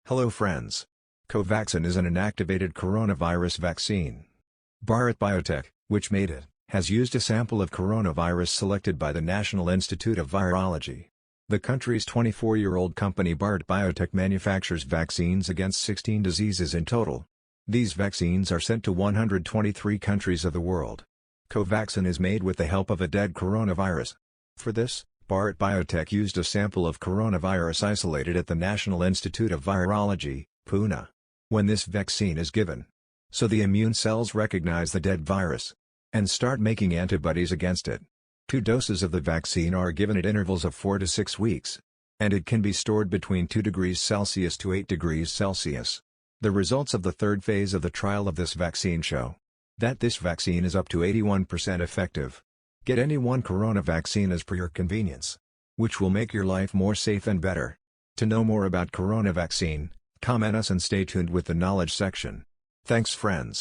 Hello friends. Covaxin is an inactivated coronavirus vaccine. Bharat Biotech, which made it, has used a sample of coronavirus selected by the National Institute of Virology. The country's 24-year-old company Bharat Biotech manufactures vaccines against 16 diseases in total. These vaccines are sent to 123 countries of the world. Covaxin is made with the help of a dead coronavirus. For this, Bharat Biotech used a sample of coronavirus isolated at the National Institute of Virology, Pune. When this vaccine is given, so the immune cells recognize the dead virus and start making antibodies against it. 2 doses of the vaccine are given at intervals of 4 to 6 weeks, and it can be stored between 2 degrees Celsius to 8 degrees Celsius. The results of the third phase of the trial of this vaccine show that this vaccine is up to 81% effective. Get any one corona vaccine as per your convenience, which will make your life more safe and better. To know more about Corona vaccine, comment us and stay tuned with the knowledge section. Thanks friends.